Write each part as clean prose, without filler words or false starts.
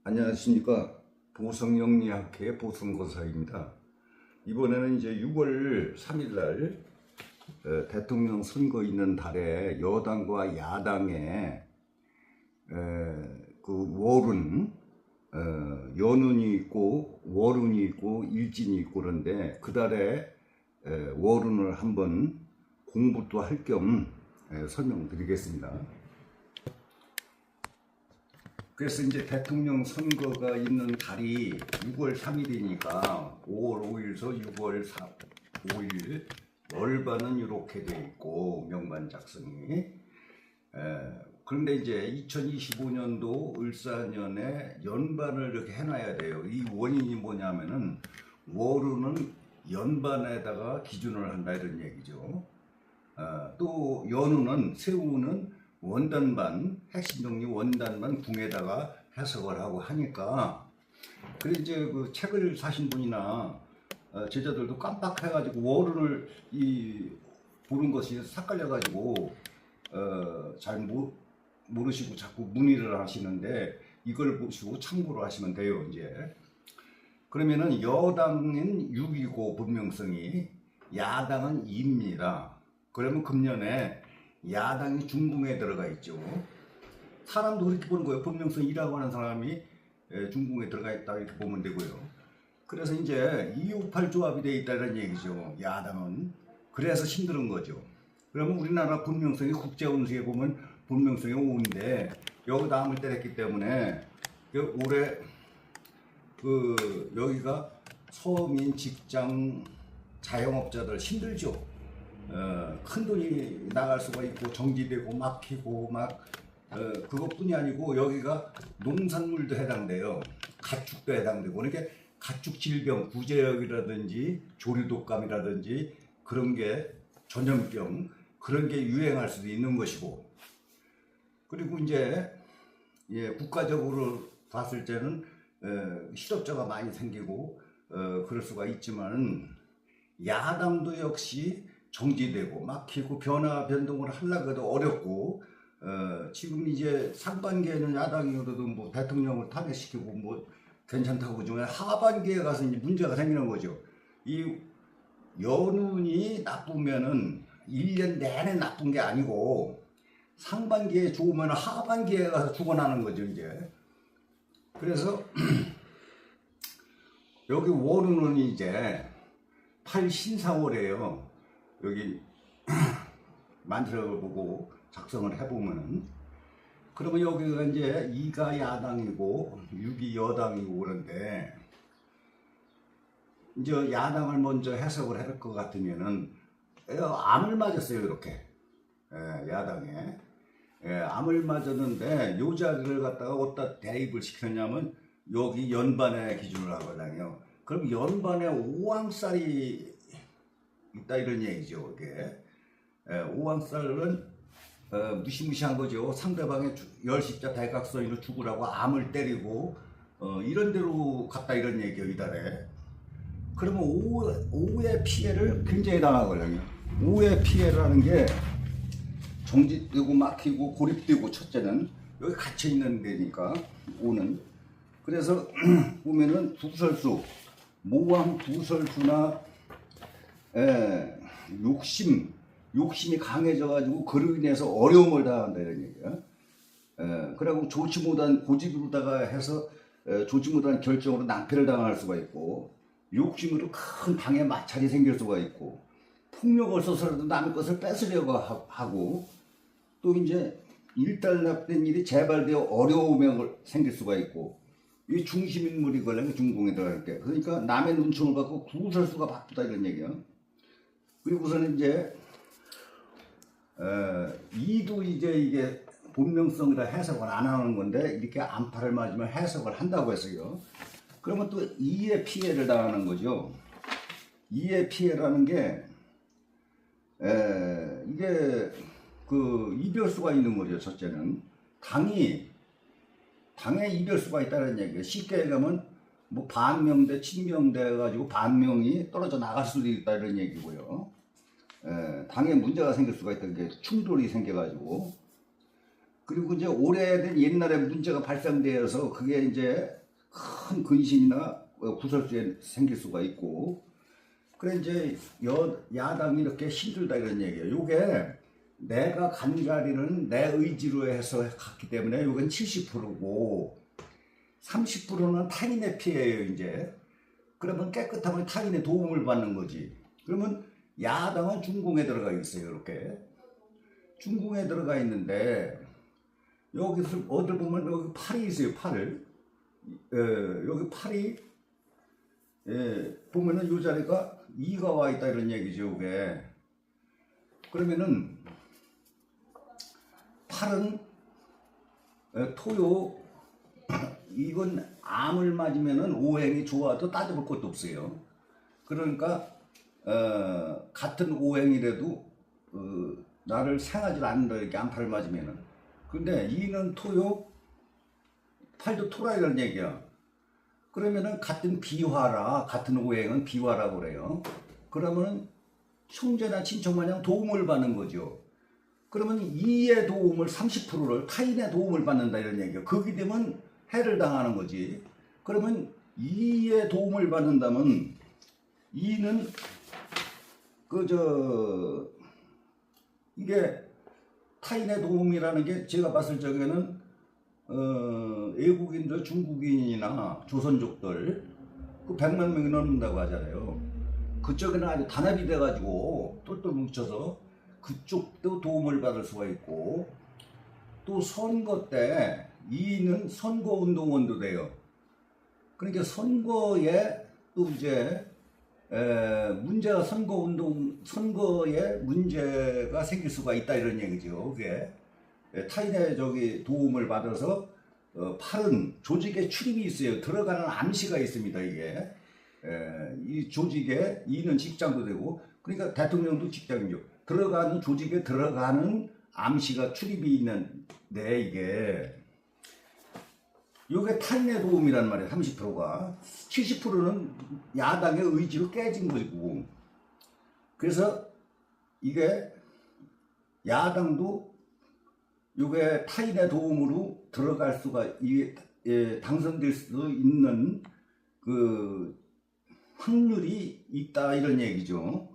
안녕하십니까. 보성영리학회 보성고사입니다. 이번에는 이제 6월 3일 날 대통령 선거 있는 달에 여당과 야당의 그 월운, 연운이 있고 월운이 있고 일진이 있고 그런데 그 달에 월운을 한번 공부도 할 겸 설명드리겠습니다. 그래서 이제 대통령 선거가 있는 달이 6월 3일이니까 5월 5일서 6월 5일 월반은 이렇게 돼 있고 명반 작성이 그런데 이제 2025년도 을사년에 연반을 이렇게 해놔야 돼요. 이 원인이 뭐냐면은 월운은 연반에다가 기준을 한다 이런 얘기죠. 또 연운은 세우는 원단반, 핵심 정리 원단반 궁에다가 해석을 하고 하니까 그래 이제 그 책을 사신 분이나 제자들도 깜빡해가지고 월운을 보는 것이 삭갈려가지고 잘 모르시고 자꾸 문의를 하시는데 이걸 보시고 참고를 하시면 돼요. 이제 그러면은 여당은 6이고 본명성이 야당은 2입니다. 그러면 금년에 야당이 중궁에 들어가 있죠. 사람도 그렇게 보는 거예요. 본명성 2라고 하는 사람이 중궁에 들어가 있다 이렇게 보면 되고요. 그래서 이제 268 조합이 되어 있다는 얘기죠. 야당은. 그래서 힘든 거죠. 그러면 우리나라 본명성이 국제운수에 보면 본명성이 5인데 여기다 암을 때렸기 때문에 올해 여기가 서민, 직장, 자영업자들 힘들죠. 큰 돈이 나갈 수가 있고 정지되고 막히고 그것뿐이 아니고 여기가 농산물도 해당돼요. 가축도 해당되고 그러니까 가축 질병, 구제역이라든지 조류독감이라든지 그런 게 전염병 그런 게 유행할 수도 있는 것이고 그리고 이제 국가적으로 봤을 때는 실업자가 많이 생기고 그럴 수가 있지만 야당도 역시 정지되고 막히고 변화 변동을 하려고 해도 어렵고 지금 이제 상반기에는 야당이 그래도 뭐 대통령을 탄핵시키고 뭐 괜찮다고 그러지만 하반기에 가서 이제 문제가 생기는 거죠. 이 연운이 나쁘면은 1년 내내 나쁜 게 아니고 상반기에 좋으면 하반기에 가서 죽어나는 거죠 이제. 그래서 여기 월운은 이제 8신사월이에요. 여기 만들어 보고 작성을 해보면은 그러면 여기가 이제 2가 야당이고 6이 여당이고 그런데 이제 야당을 먼저 해석을 할 것 같으면은 암을 맞았어요 이렇게 야당에 암을 맞았는데 요 자리를 갖다가 어디다 대입을 시켰냐면 여기 연반의 기준을 하거든요. 그럼 연반에 오왕살이 있다 이런 얘기죠. 이게 오왕살은 무시무시한 거죠. 상대방의 열십자 대각선으로 죽으라고 암을 때리고 이런 데로 갔다 이런 얘기예요. 이달에. 그러면 오의 피해를 굉장히 당하거든요. 오의 피해라는 게 정지되고 막히고 고립되고 첫째는 여기 갇혀 있는 데니까 오는 그래서 보면은 구설수 모왕 구설수나 욕심이 강해져가지고 그로 인해서 어려움을 당한다 이런 얘기야. 그리고 좋지 못한 고집으로다가 해서 좋지 못한 결정으로 낭패를 당할 수가 있고 욕심으로 큰 방해 마찰이 생길 수가 있고 폭력을 써서라도 남의 것을 뺏으려고 하고 또 이제 일단락된 일이 재발되어 어려움이 생길 수가 있고 이 중심인물이 걸리면 중궁에 들어갈 때 그러니까 남의 눈총을 받고 구설수가 바쁘다 이런 얘기야. 그리고서는 이제 이도 이제 이게 본명성이라 해석을 안 하는 건데 이렇게 안파를 맞으면 해석을 한다고 했어요. 그러면 또 이의 피해를 당하는 거죠. 이의 피해라는 게 이게 그 이별수가 있는 거죠. 첫째는 당에 이별수가 있다는 얘기예요. 쉽게 얘기하면 뭐 반명대 친명대 가지고 반명이 떨어져 나갈 수도 있다 이런 얘기고요. 당에 문제가 생길 수가 있다는 게 충돌이 생겨가지고 그리고 이제 오래된 옛날에 문제가 발생되어서 그게 이제 큰 근심이나 구설수에 생길 수가 있고, 그래 이제 야당이 이렇게 힘들다 이런 얘기예요. 요게 내가 간 자리는 내 의지로 해서 갔기 때문에 요건 70%고 30%는 타인의 피해예요. 이제 그러면 깨끗하면 타인의 도움을 받는 거지. 그러면 야당은 중공에 들어가 있어요. 이렇게 중공에 들어가 있는데 여기서 어딜 보면 여기 팔이 있어요. 팔을 여기 팔이 보면은 요 자리가 2가 와 있다 이런 얘기죠. 이게 그러면은 팔은 토요 이건 암을 맞으면은 오행이 좋아도 따져볼 것도 없어요. 그러니까 같은 오행이라도 나를 생하지 않는다 이렇게 암팔을 맞으면은. 근데 이는 토요 팔도 토라 이런 얘기야. 그러면은 같은 비화라, 같은 오행은 비화라고 그래요. 그러면은 형제나 친척 마냥 도움을 받는 거죠. 그러면 이의 도움을 30%를 타인의 도움을 받는다 이런 얘기예요. 그게 되면 해를 당하는 거지. 그러면 이의 도움을 받는다면 이는 이게 타인의 도움이라는 게 제가 봤을 적에는 외국인들, 중국인이나 조선족들 그 100만 명이 넘는다고 하잖아요. 그쪽에는 아주 단합이 돼가지고 똘똘 뭉쳐서 그쪽도 도움을 받을 수가 있고, 또 선거 때 이는 선거운동원도 돼요. 그러니까 선거에 또 이제 문제가 선거에 문제가 생길 수가 있다 이런 얘기죠. 그게 타인의 도움을 받아서 팔은 조직에 출입이 있어요. 들어가는 암시가 있습니다. 이게 이 조직에 이는 직장도 되고, 그러니까 대통령도 직장이죠. 들어가는 조직에 들어가는 암시가 출입이 있는데 이게 타인의 도움이란 말이에요. 30%가 70%는 야당의 의지로 깨진 거고, 그래서 이게 야당도 이게 타인의 도움으로 들어갈 수가 당선될 수도 있는 그 확률이 있다 이런 얘기죠.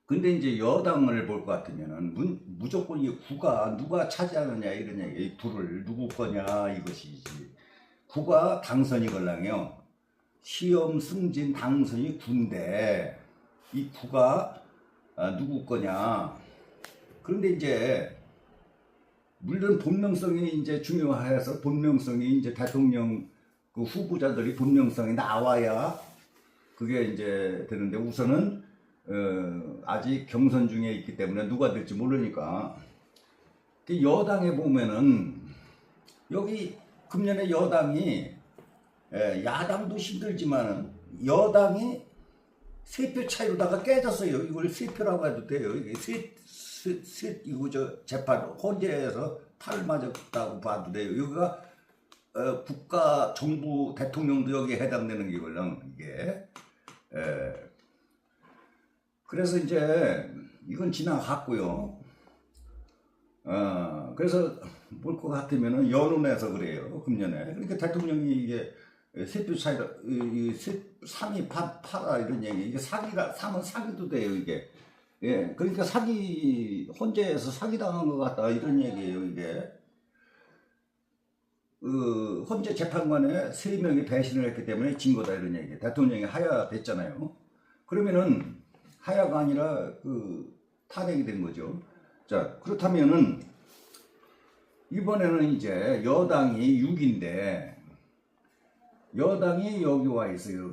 근데 이제 여당을 볼 것 같으면은 무조건 이 구가 누가 차지하느냐 이런 얘기, 이 불을 누구 거냐 이것이지. 구가 당선이 걸랑요. 시험 승진 당선이 구인데 이 구가 누구 거냐. 그런데 이제 물론 본명성이 이제 중요해서 본명성이 이제 대통령 그 후보자들이 본명성이 나와야 그게 이제 되는데, 우선은 아직 경선 중에 있기 때문에 누가 될지 모르니까. 여당에 보면은 여기 금년에 여당이 야당도 힘들지만 여당이 3표 차이로다가 깨졌어요. 이걸 3표라고 해도 돼요. 이게 이거 재판 헌재에서 팔 맞았다고 봐도 돼요. 여기가 국가 정부 대통령도 여기에 해당되는 게걸랑 이게. 그래서 이제 이건 지나갔고요. 그래서 볼 것 같으면은 연운에서 그래요. 금년에. 그러니까 대통령이 이게 3표 차이다, 3이 팔아 이런 얘기. 이게 사기가, 3은 사기도 돼요, 이게. 예, 그러니까 헌재에서 사기당한 것 같다 이런 얘기예요, 이게. 헌재 재판관에 3명이 배신을 했기 때문에 진 거다 이런 얘기예요. 대통령이 하야됐잖아요. 그러면은 하야가 아니라 탄핵이 된 거죠. 자, 그렇다면은 이번에는 이제 여당이 6인데 여당이 여기 와 있어요.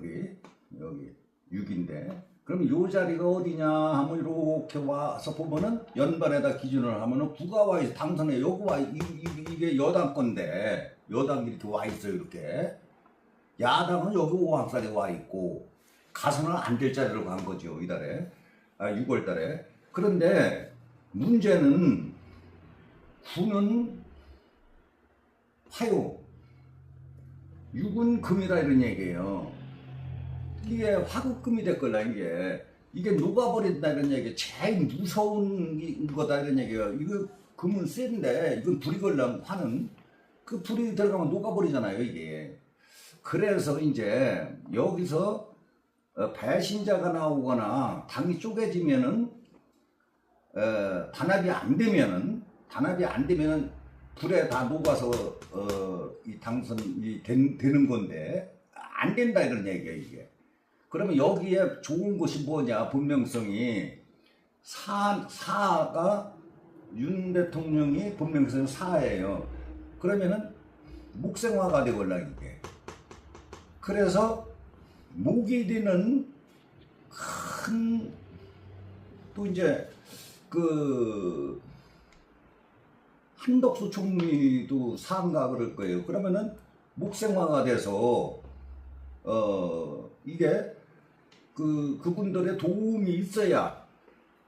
여기 6인데 그럼 요 자리가 어디냐 하면 이렇게 와서 보면은 연반에다 기준을 하면은 구가 와 있어. 당선에 여기 와 이게 여당 건데 여당이 이렇게 와 있어요. 이렇게 야당은 여기 오항산에 와 있고 가서는 안 될 자리로 간 거죠. 이달에 6월 달에. 그런데 문제는 구는 화요 6은 금이다 이런 얘기예요. 이게 화급금이 됐걸라. 이게 녹아버린다 이런 얘기. 제일 무서운 거다 이런 얘기예요. 이거 금은 센데 이건 불이 걸려면 화는 그 불이 들어가면 녹아버리잖아요 이게. 그래서 이제 여기서 배신자가 나오거나 당이 쪼개지면은 단합이 안 되면은 불에 다 녹아서 이 당선이 되는 건데 안 된다 이런 얘기예요 이게. 그러면 여기에 좋은 것이 뭐냐? 본명성이 사가 윤 대통령이 본명성이 사예요. 그러면은 목생화가 되걸라 이게. 그래서 목이 되는 큰 또 이제 그 한덕수 총리도 사인가 그럴 거예요. 그러면은 목생화가 돼서 이게 그분들의 도움이 있어야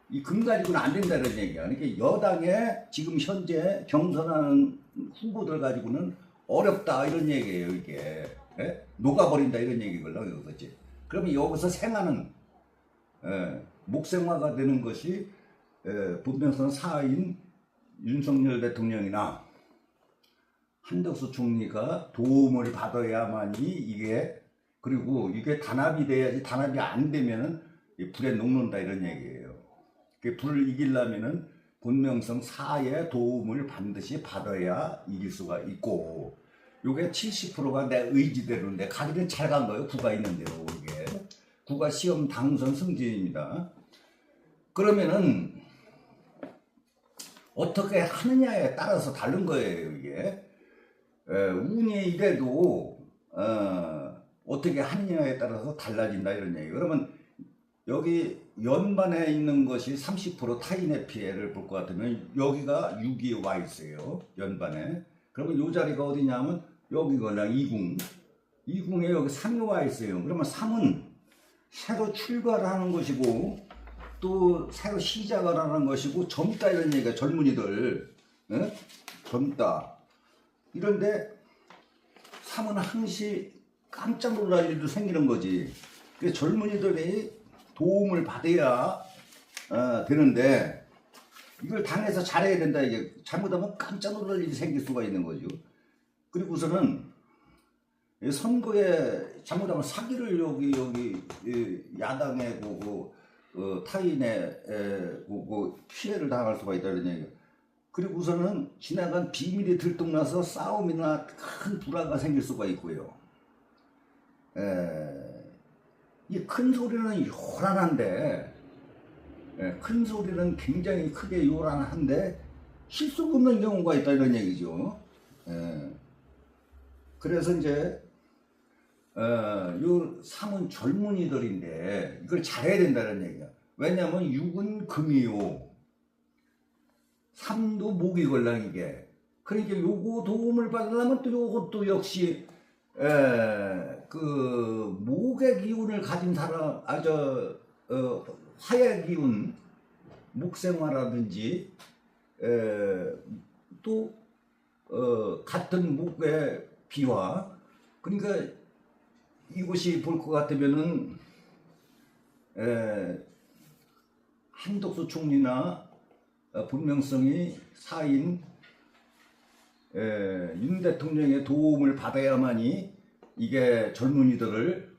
이 금 가지고는 안 된다는 얘기야. 그러니까 여당에 지금 현재 경선하는 후보들 가지고는 어렵다 이런 얘기예요 이게. 예? 녹아버린다 이런 얘기걸로 그거지. 그러면 여기서 생하는 목생화가 되는 것이 본명성 사인 윤석열 대통령이나 한덕수 총리가 도움을 받아야만이 이게, 그리고 이게 단합이 돼야지, 단합이 안 되면은 불에 녹는다 이런 얘기예요. 불을 이기려면은 본명성 사의 도움을 반드시 받아야 이길 수가 있고, 요게 70%가 내 의지대로인데 가기는 잘 간 거예요. 구가 있는 대로. 이게 구가 시험 당선 승진입니다. 그러면은 어떻게 하느냐에 따라서 다른 거예요 이게. 운이 이래도 어떻게 하느냐에 따라서 달라진다 이런 얘기. 그러면 여기 연반에 있는 것이 30% 타인의 피해를 볼 것 같으면 여기가 6이 와 있어요 연반에. 그러면 요 자리가 어디냐면 여기가 2궁. 2궁에 여기 3이 와 있어요. 그러면 3은 새로 출발하는 것이고 또 새로 시작을 하는 것이고 젊다 이런 얘기가. 젊은이들 젊다. 이런데 3은 항시 깜짝 놀랄 일도 생기는 거지. 그래서 젊은이들이 도움을 받아야 되는데 이걸 당해서 잘해야 된다. 이게 잘못하면 깜짝 놀랄 일이 생길 수가 있는 거죠. 그리고서는 선거에 잘못하면 사기를 여기 야당에 타인의 피해를 당할 수가 있다는 얘기예요. 그리고서는 지나간 비밀이 들통나서 싸움이나 큰 불화가 생길 수가 있고요. 이 큰 소리는 요란한데, 큰 소리는 굉장히 크게 요란한데 실속 없는 경우가 있다 이런 얘기죠. 그래서 이제 요 3은 젊은이들인데 이걸 잘해야 된다는 얘기야. 왜냐면 6은 금이요, 3도 목이 걸랑 이게. 그러니까 요거 도움을 받으려면 또 요것도 역시 그 목의 기운을 가진 사람, 화의 기운, 목생화라든지 또 같은 목의 비화. 그러니까 이것이 볼 것 같으면은 한덕수 총리나 본명성이 사인 윤 대통령의 도움을 받아야만이 이게 젊은이들을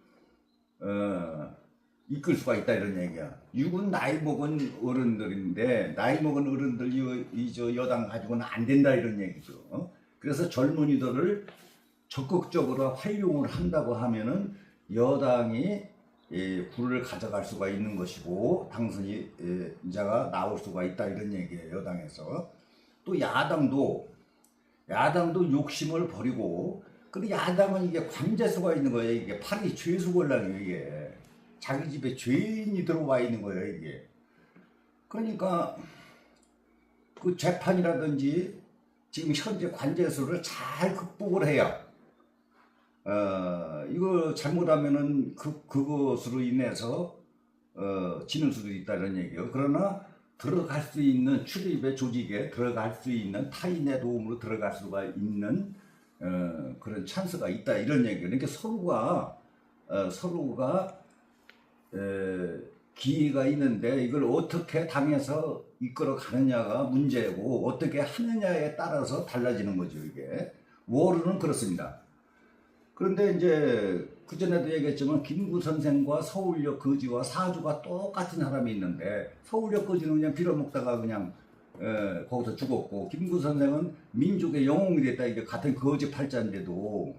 이끌 수가 있다 이런 얘기야. 6은 나이 먹은 어른들인데 나이 먹은 어른들이 저 여당 가지고는 안 된다 이런 얘기죠. 그래서 젊은이들을 적극적으로 활용을 한다고 하면은 여당이 불을 가져갈 수가 있는 것이고 당선이 자가 나올 수가 있다 이런 얘기예요. 여당에서. 또 야당도 욕심을 버리고, 근데 야당은 이게 관제수가 있는 거예요. 이게 팔이 죄수걸랑이에요. 이게 자기 집에 죄인이 들어와 있는 거예요. 이게. 그러니까 그 재판이라든지 지금 현재 관제수를 잘 극복을 해야 이거 잘못하면은 그것으로 인해서 지는 수도 있다는 얘기예요. 그러나 들어갈 수 있는, 출입의 조직에 들어갈 수 있는, 타인의 도움으로 들어갈 수가 있는 그런 찬스가 있다 이런 얘기예요. 그러니까 서로가 기회가 있는데 이걸 어떻게 당해서 이끌어 가느냐가 문제고 어떻게 하느냐에 따라서 달라지는 거죠, 이게. 월운은 그렇습니다. 그런데 이제 그전에도 얘기했지만 김구 선생과 서울역 거지와 사주가 똑같은 사람이 있는데 서울역 거지는 그냥 빌어먹다가 그냥 거기서 죽었고 김구 선생은 민족의 영웅이 됐다. 이게 같은 거지 팔자인데도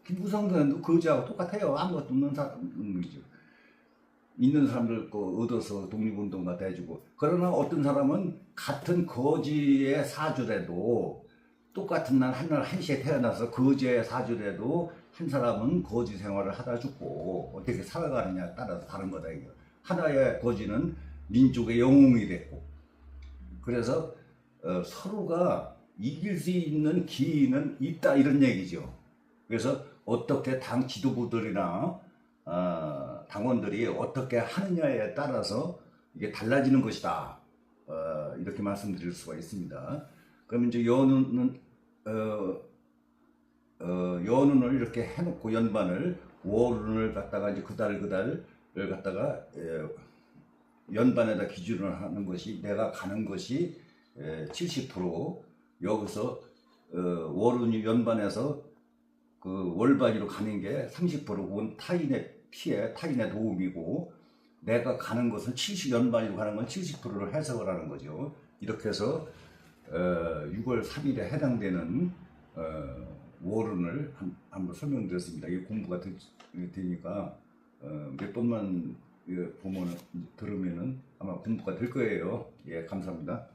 김구 선생도 거지하고 똑같아요. 아무것도 없는 사람이죠. 있는 사람들 거 얻어서 독립운동 갖다 해주고. 그러나 어떤 사람은 같은 거지의 사주래도 똑같은 날 한날 한시에 태어나서 거지의 사주래도 한 사람은 거지 생활을 하다 죽고 어떻게 살아가느냐에 따라서 다른 거다 이거. 하나의 거지는 민족의 영웅이 됐고. 그래서 서로가 이길 수 있는 기회는 있다 이런 얘기죠. 그래서 어떻게 당 지도부들이나 당원들이 어떻게 하느냐에 따라서 이게 달라지는 것이다. 이렇게 말씀드릴 수가 있습니다. 그럼 이제 연운을 이렇게 해놓고 연반을 월운을 갖다가 이제 그달을 갖다가 연반에다 기준을 하는 것이 내가 가는 것이 70% 여기서 월운이 연반에서 그 월반위로 가는 게 30% 그건 타인의 피해, 타인의 도움이고 내가 가는 것은 70연반위로 가는 건 70%를 해석을 하는 거죠. 이렇게 해서 6월 3일에 해당되는 월운을 한번 설명드렸습니다. 이게 공부가 되니까 몇 번만 보면 들으면은 아마 공부가 될 거예요. 예, 감사합니다.